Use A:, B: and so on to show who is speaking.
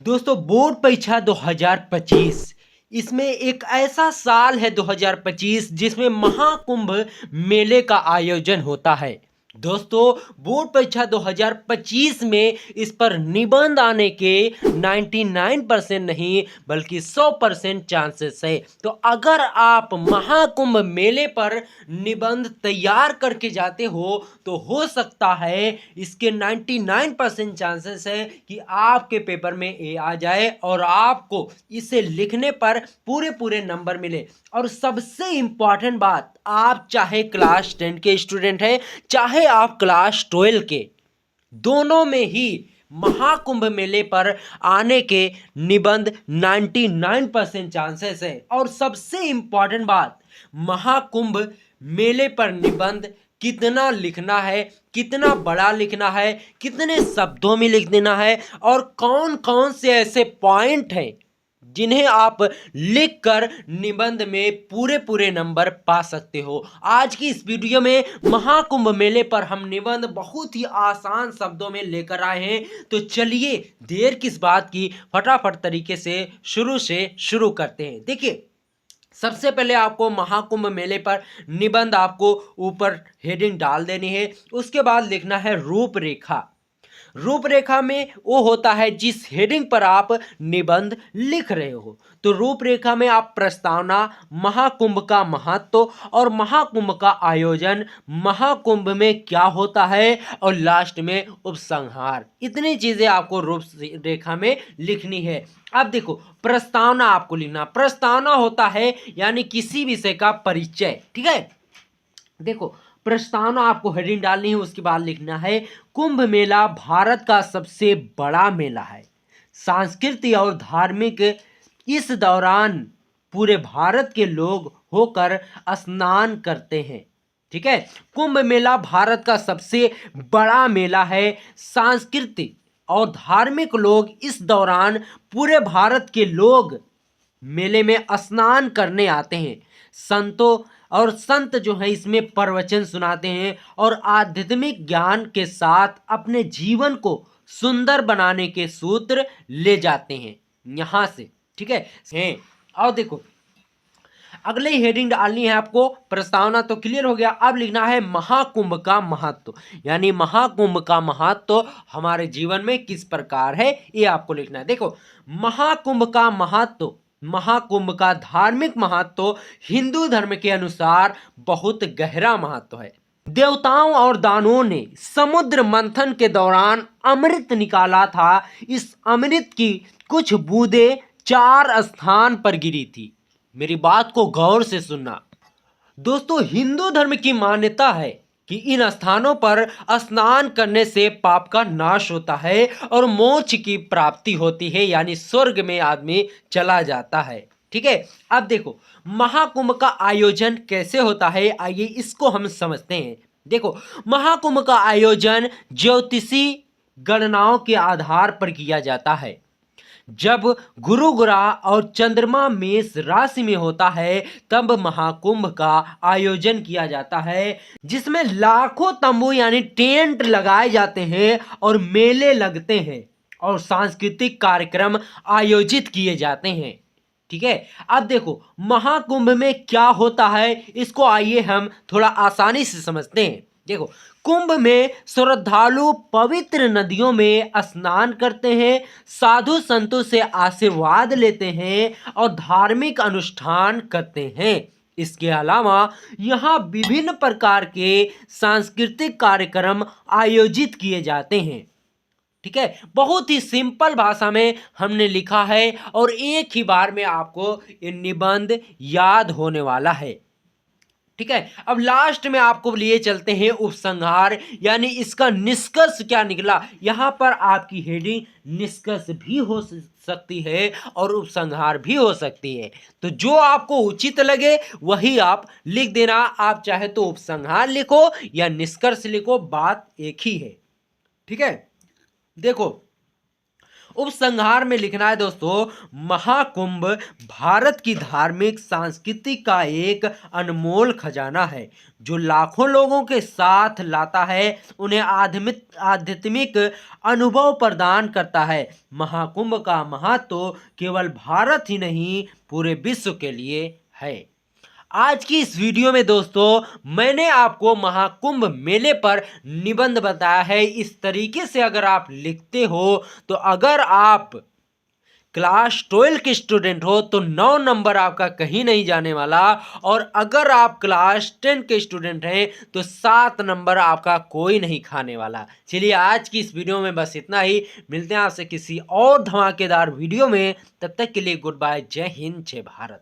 A: दोस्तों बोर्ड परीक्षा 2025 इसमें एक ऐसा साल है 2025 जिसमें महाकुंभ मेले का आयोजन होता है। दोस्तों बोर्ड परीक्षा 2025 में इस पर निबंध आने के 99% नहीं बल्कि 100% चांसेस है। तो अगर आप महाकुंभ मेले पर निबंध तैयार करके जाते हो हो सकता है इसके 99% चांसेस है कि आपके पेपर में ए आ जाए और आपको इसे लिखने पर पूरे पूरे नंबर मिले। और सबसे इंपॉर्टेंट बात, आप चाहे क्लास 10 के स्टूडेंट हैं चाहे आप क्लास 12 के, दोनों में ही महाकुंभ मेले पर आने के निबंध 99% चांसेस है। और सबसे इंपॉर्टेंट बात, महाकुंभ मेले पर निबंध कितना लिखना है, कितना बड़ा लिखना है, कितने शब्दों में लिख देना है और कौन कौन से ऐसे पॉइंट हैं जिन्हें आप लिखकर निबंध में पूरे पूरे नंबर पा सकते हो। आज की इस वीडियो में महाकुंभ मेले पर हम निबंध बहुत ही आसान शब्दों में लेकर आए हैं। तो चलिए देर किस बात की, फटाफट तरीके से शुरू करते हैं। देखिए, सबसे पहले आपको महाकुंभ मेले पर निबंध आपको ऊपर हेडिंग डाल देनी है। उसके बाद लिखना है रूपरेखा। रूपरेखा में वो होता है जिस हेडिंग पर आप निबंध लिख रहे हो। तो रूपरेखा में आप प्रस्तावना, महाकुंभ का महत्व और महाकुंभ का आयोजन, महाकुंभ में क्या होता है और लास्ट में उपसंहार, इतनी चीजें आपको रूपरेखा में लिखनी है। अब देखो, प्रस्तावना आपको लिखना। प्रस्तावना होता है यानी किसी विषय का परिचय। ठीक है, देखो प्रस्तावना आपको हेडिंग डालनी है। उसके बाद लिखना है कुंभ मेला भारत का सबसे बड़ा मेला है, सांस्कृतिक और धार्मिक। इस दौरान पूरे भारत के लोग होकर स्नान करते हैं। ठीक है, कुंभ मेला भारत का सबसे बड़ा मेला है, सांस्कृतिक और धार्मिक लोग इस दौरान पूरे भारत के लोग मेले में स्नान करने आते हैं। संतों और संत जो है इसमें प्रवचन सुनाते हैं और आध्यात्मिक ज्ञान के साथ अपने जीवन को सुंदर बनाने के सूत्र ले जाते हैं यहां से। ठीक है, और देखो अगले हेडिंग डालनी है आपको। प्रस्तावना तो क्लियर हो गया, अब लिखना है महाकुंभ का महत्व, यानी महाकुंभ का महत्व हमारे जीवन में किस प्रकार है ये आपको लिखना है। देखो, महाकुंभ का महत्व, महाकुंभ का धार्मिक महत्व हिंदू धर्म के अनुसार बहुत गहरा महत्व है। देवताओं और दानवों ने समुद्र मंथन के दौरान अमृत निकाला था। इस अमृत की कुछ बूंदें 4 स्थान पर गिरी थी। मेरी बात को गौर से सुनना दोस्तों, हिंदू धर्म की मान्यता है कि इन स्थानों पर स्नान करने से पाप का नाश होता है और मोक्ष की प्राप्ति होती है, यानी स्वर्ग में आदमी चला जाता है। ठीक है, अब देखो महाकुंभ का आयोजन कैसे होता है, आइए इसको हम समझते हैं। देखो, महाकुंभ का आयोजन ज्योतिषी गणनाओं के आधार पर किया जाता है। जब गुरु ग्रह और चंद्रमा मेष राशि में होता है तब महाकुंभ का आयोजन किया जाता है, जिसमें लाखों तंबू यानी टेंट लगाए जाते हैं और मेले लगते हैं और सांस्कृतिक कार्यक्रम आयोजित किए जाते हैं। ठीक है, अब देखो महाकुंभ में क्या होता है इसको आइए हम थोड़ा आसानी से समझते हैं। देखो, कुंभ में श्रद्धालु पवित्र नदियों में स्नान करते हैं, साधु संतों से आशीर्वाद लेते हैं और धार्मिक अनुष्ठान करते हैं। इसके अलावा यहाँ विभिन्न प्रकार के सांस्कृतिक कार्यक्रम आयोजित किए जाते हैं। ठीक है, बहुत ही सिंपल भाषा में हमने लिखा है और एक ही बार में आपको ये निबंध याद होने वाला है। ठीक है, अब लास्ट में आपको लिए चलते हैं उपसंहार, यानी इसका निष्कर्ष क्या निकला। यहां पर आपकी हेडिंग निष्कर्ष भी हो सकती है और उपसंहार भी हो सकती है, तो जो आपको उचित लगे वही आप लिख देना। आप चाहे तो उपसंहार लिखो या निष्कर्ष लिखो, बात एक ही है। ठीक है, देखो उपसंहार में लिखना है दोस्तों, महाकुंभ भारत की धार्मिक सांस्कृति का एक अनमोल खजाना है जो लाखों लोगों के साथ लाता है, उन्हें आध्यात्मिक अनुभव प्रदान करता है। महाकुंभ का महत्व केवल भारत ही नहीं पूरे विश्व के लिए है। आज की इस वीडियो में दोस्तों मैंने आपको महाकुंभ मेले पर निबंध बताया है। इस तरीके से अगर आप लिखते हो तो अगर आप क्लास 12 के स्टूडेंट हो तो 9 नंबर आपका कहीं नहीं जाने वाला, और अगर आप क्लास 10 के स्टूडेंट हैं तो 7 नंबर आपका कोई नहीं खाने वाला। चलिए आज की इस वीडियो में बस इतना ही, मिलते हैं आपसे किसी और धमाकेदार वीडियो में, तब तक के लिए गुड बाय, जय हिंद, जय भारत।